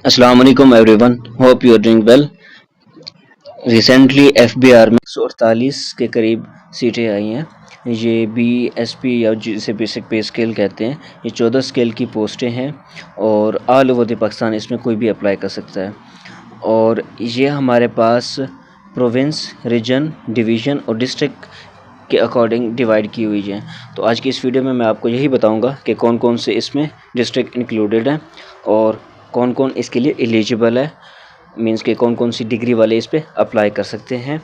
अस्सलाम वालेकुम everyone, hope you are doing well. Recently FBR में 148 के करीब सीटें आई हैं। ये बीएसपी या जिसे बेसिक पे स्केल कहते हैं, ये 14 स्केल की पोस्टें हैं और ऑल ओवर द पाकिस्तान इसमें कोई भी अप्लाई कर सकता है। और ये हमारे पास प्रोविंस, रीजन, डिवीज़न और डिस्ट्रिक्ट के अकॉर्डिंग डिवाइड की हुई है। तो आज की इस वीडियो में मैं आपको यही बताऊंगा कि कौन कौन से इसमें डिस्ट्रिक्ट इंक्लूडेड हैं और कौन कौन इसके लिए एलिजिबल है, मींस के कौन कौन सी डिग्री वाले इस पर अप्लाई कर सकते हैं,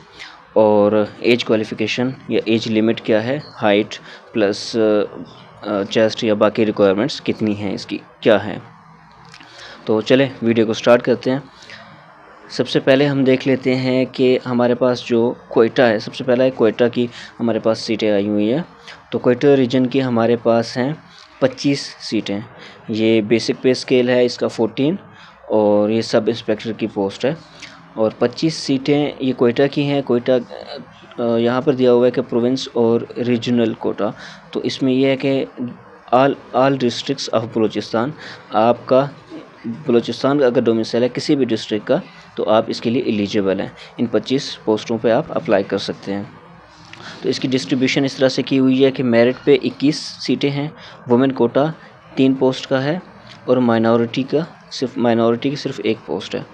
और एज क्वालिफ़िकेशन या एज लिमिट क्या है, हाइट प्लस चेस्ट या बाकी रिक्वायरमेंट्स कितनी हैं, इसकी क्या है। तो चले वीडियो को स्टार्ट करते हैं। सबसे पहले हम देख लेते हैं कि हमारे पास जो कोयटा है, सबसे पहला है कोयटा की हमारे पास सीटें आई हुई है। तो कोयटा रीजन की हमारे पास हैं 25 सीटें। ये बेसिक पे स्केल है इसका 14 और ये सब इंस्पेक्टर की पोस्ट है और 25 सीटें ये कोयटा की हैं। कोयटा यहाँ पर दिया हुआ है कि प्रोविंस और रीजनल कोटा। तो इसमें यह है कि ऑल डिस्ट्रिक्ट्स ऑफ बलूचिस्तान, आपका बलूचिस्तान का अगर डोमिसाइल है किसी भी डिस्ट्रिक्ट का तो आप इसके लिए एलिजिबल हैं। इन 25 पोस्टों पे आप अप्लाई कर सकते हैं। तो इसकी डिस्ट्रीब्यूशन इस तरह से की हुई है कि मेरिट पे 21 सीटें हैं, वुमेन कोटा 3 पोस्ट का है और माइनॉरिटी की सिर्फ 1 पोस्ट है।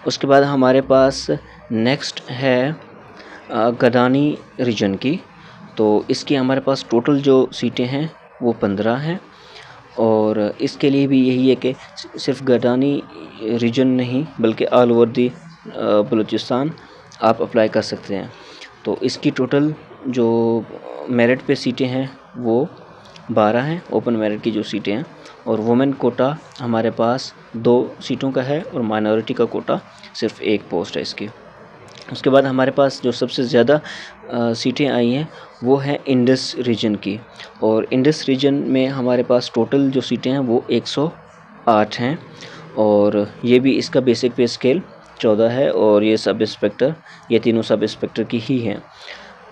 उसके बाद हमारे पास नेक्स्ट है गदानी रीजन की। तो इसकी हमारे पास टोटल जो सीटें हैं वो 15 हैं और इसके लिए भी यही है कि सिर्फ गदानी रीजन नहीं बल्कि ऑल ओवर दी बलूचिस्तान आप अप्लाई कर सकते हैं। तो इसकी टोटल जो मेरिट पे सीटें हैं वो 12 हैं, ओपन मेरिट की जो सीटें हैं, और वुमेन कोटा हमारे पास 2 सीटों का है और माइनॉरिटी का कोटा सिर्फ 1 पोस्ट है इसकी। उसके बाद हमारे पास जो सबसे ज़्यादा सीटें आई हैं वो है इंडस रीजन की, और इंडस रीजन में हमारे पास टोटल जो सीटें हैं वो 108 हैं और ये भी इसका बेसिक पे स्केल 14 है और ये सब इंस्पेक्टर, ये तीनों सब इंस्पेक्टर की ही हैं।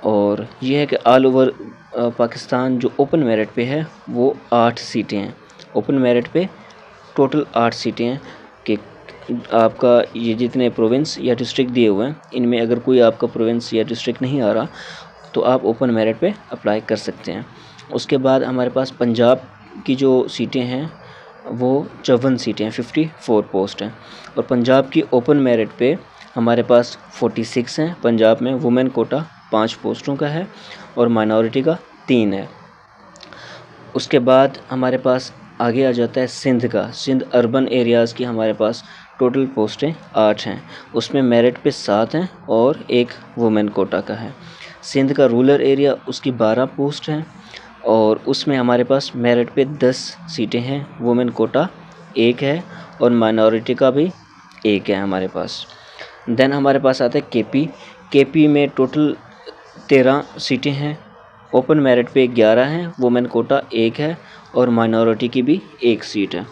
और ये है कि ऑल ओवर पाकिस्तान जो ओपन मेरिट पे है वो 8 सीटें हैं। ओपन मेरिट पे टोटल 8 सीटें हैं कि आपका ये जितने प्रोविंस या डिस्ट्रिक्ट दिए हुए हैं इनमें अगर कोई आपका प्रोविंस या डिस्ट्रिक्ट नहीं आ रहा तो आप ओपन मेरिट पे अप्लाई कर सकते हैं। उसके बाद हमारे पास पंजाब की जो सीटें हैं वो 54 सीटें हैं, 54 पोस्ट हैं और पंजाब की ओपन मेरिट पे हमारे पास 46 हैं। पंजाब में वुमेन कोटा 5 पोस्टों का है और माइनॉरिटी का 3 है। उसके बाद हमारे पास आगे आ जाता है सिंध का। सिंध अर्बन एरियाज़ की हमारे पास टोटल पोस्टें 8 हैं, उसमें मेरिट पे 7 हैं और 1 वुमेन कोटा का है। सिंध का रूरल एरिया उसकी 12 पोस्ट हैं और उसमें हमारे पास मेरिट पे 10 सीटें हैं, वुमेन कोटा 1 है और माइनॉरिटी का भी 1 है हमारे पास। देन हमारे पास आता है केपी में टोटल 13 सीटें हैं, ओपन मेरिट पे 11 हैं, वुमेन कोटा 1 है और माइनॉरिटी की भी 1 सीट है।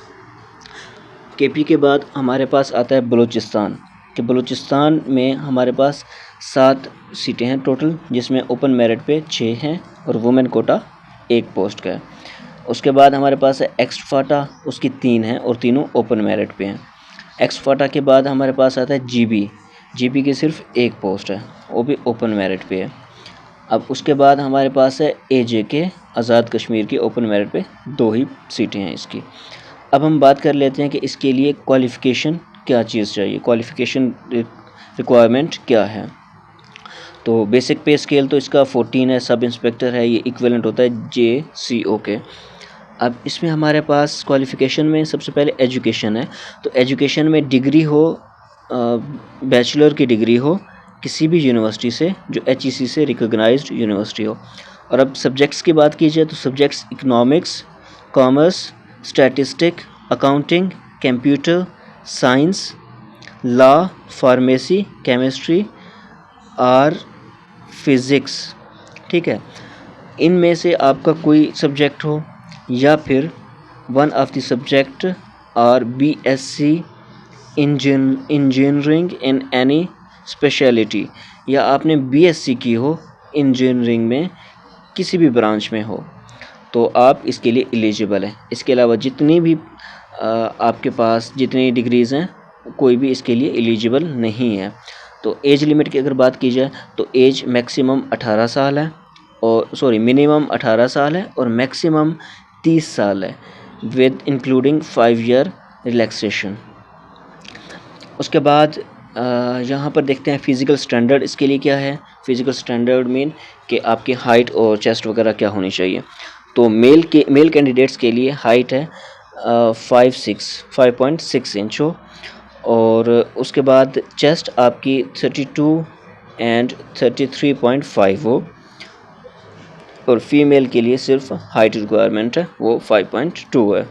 केपी के बाद हमारे पास आता है बलूचिस्तान कि बलूचिस्तान में हमारे पास 7 सीटें हैं टोटल, जिसमें ओपन मेरिट पे 6 हैं और वुमेन कोटा 1 पोस्ट का है। उसके बाद हमारे पास है एक्सफाटा, उसकी 3 हैं और तीनों ओपन मेरिट पे हैं। एक्सफाटा के बाद हमारे पास आता है जीबी की सिर्फ 1 पोस्ट है, वो भी ओपन मेरिट पे है। अब उसके बाद हमारे पास है एजेके, आज़ाद कश्मीर की ओपन मेरिट पे 2 ही सीटें हैं इसकी। अब हम बात कर लेते हैं कि इसके लिए क्वालिफ़िकेशन क्या चीज़ चाहिए, क्वालिफ़िकेशन रिक्वायरमेंट क्या है। तो बेसिक पे स्केल तो इसका 14 है, सब इंस्पेक्टर है, ये इक्विवेलेंट होता है JCO के। अब इसमें हमारे पास क्वालिफ़िकेशन में सबसे पहले एजुकेशन है। तो एजुकेशन में डिग्री हो, बैचलर की डिग्री हो किसी भी यूनिवर्सिटी से जो HEC से रिकॉग्नाइज्ड यूनिवर्सिटी हो। और अब सब्जेक्ट्स की बात की जाए तो subjects economics, commerce, statistic, accounting, computer science, law, pharmacy, chemistry और फिज़िक्स, ठीक है। इनमें से आपका कोई सब्जेक्ट हो या फिर वन ऑफ द सब्जेक्ट और BSc engineering in any speciality, या आपने BSc की हो इंजीनियरिंग में किसी भी ब्रांच में हो तो आप इसके लिए एलिजिबल हैं। इसके अलावा जितनी भी आपके पास जितनी डिग्रीज़ हैं कोई भी इसके लिए एलिजिबल नहीं है। तो एज लिमिट की अगर बात की जाए तो एज मैक्सिमम 18 साल है, और मिनिमम 18 साल है और मैक्सिमम 30 साल है, विद इंक्लूडिंग 5 ईयर रिलैक्सेशन। उसके बाद यहाँ पर देखते हैं फ़िज़िकल स्टैंडर्ड इसके लिए क्या है। फ़िज़िकल स्टैंडर्ड मीन कि आपकी हाइट और चेस्ट वगैरह क्या होनी चाहिए। तो मेल कैंडिडेट्स के लिए हाइट है 5.6 इंच हो, और उसके बाद चेस्ट आपकी 32 एंड 33.5 हो, और फीमेल के लिए सिर्फ हाइट रिक्वायरमेंट है, वो 5.2 है।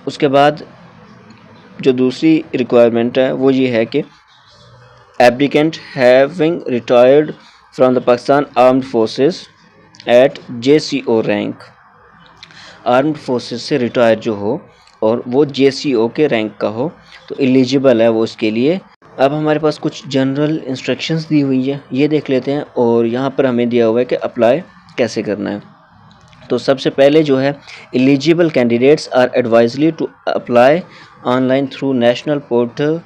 उसके बाद जो दूसरी रिक्वायरमेंट है वो ये है कि applicant having retired from the Pakistan armed forces eight JCO rank. Armed forces से रिटायर जो हो और वो JCO के रैंक का हो तो एलिजिबल है वो इसके लिए। अब हमारे पास कुछ जनरल इंस्ट्रक्शंस दी हुई है, ये देख लेते हैं। और यहाँ पर हमें दिया हुआ है कि अप्लाई कैसे करना है। तो सबसे पहले जो है, eligible candidates are advisedly to apply online through national portal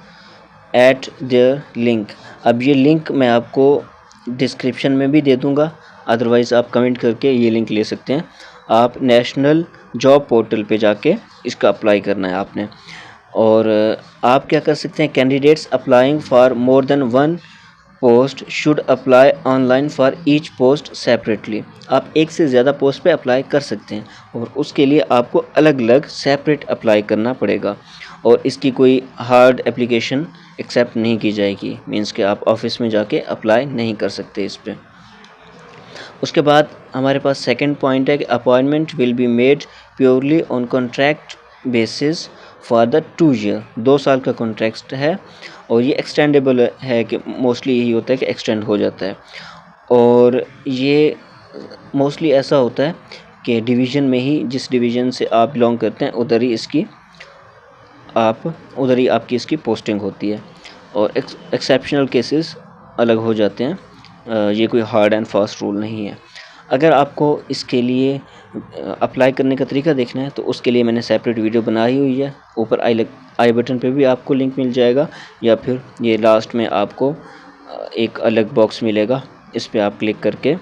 at their link. अब ये लिंक मैं आपको डिस्क्रिप्शन में भी दे दूंगा, अदरवाइज़ आप कमेंट करके ये लिंक ले सकते हैं। आप नेशनल जॉब पोर्टल पे जाके इसका अप्लाई करना है आपने। और आप क्या कर सकते हैं, candidates applying for more than 1 post should apply online for each post separately. आप एक से ज़्यादा पोस्ट पे अप्लाई कर सकते हैं, और उसके लिए आपको अलग अलग सेपरेट अप्लाई करना पड़ेगा, और इसकी कोई हार्ड एप्लीकेशन एक्सेप्ट नहीं की जाएगी। मींस कि आप ऑफिस में जाके अप्लाई नहीं कर सकते इस पर। उसके बाद हमारे पास सेकंड पॉइंट है कि appointment will be made purely on contract basis for the 2 year. 2 साल का कॉन्ट्रैक्ट है, और ये एक्सटेंडेबल है कि मोस्टली यही होता है कि एक्सटेंड हो जाता है। और ये मोस्टली ऐसा होता है कि डिवीज़न में ही, जिस डिवीज़न से आप बिलोंग करते हैं उधर ही आपकी इसकी पोस्टिंग होती है, और एक्सेप्शनल केसेस अलग हो जाते हैं। ये कोई हार्ड एंड फास्ट रूल नहीं है। अगर आपको इसके लिए अप्लाई करने का तरीका देखना है तो उसके लिए मैंने सेपरेट वीडियो बनाई हुई है। ऊपर आई बटन पे भी आपको लिंक मिल जाएगा, या फिर ये लास्ट में आपको एक अलग बॉक्स मिलेगा, इस पर आप क्लिक करके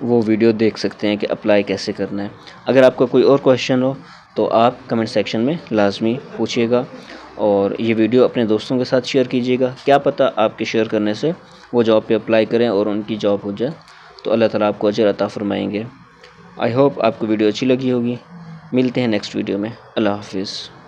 वो वीडियो देख सकते हैं कि अप्लाई कैसे करना है। अगर आपका कोई और क्वेश्चन हो तो आप कमेंट सेक्शन में लाजमी पूछिएगा, और ये वीडियो अपने दोस्तों के साथ शेयर कीजिएगा। क्या पता आपके शेयर करने से वो जॉब पे अप्लाई करें और उनकी जॉब हो जाए, तो अल्लाह ताला आपको अजर अता फरमाएंगे। आई होप आपको वीडियो अच्छी लगी होगी। मिलते हैं नेक्स्ट वीडियो में। अल्लाह हाफिज़।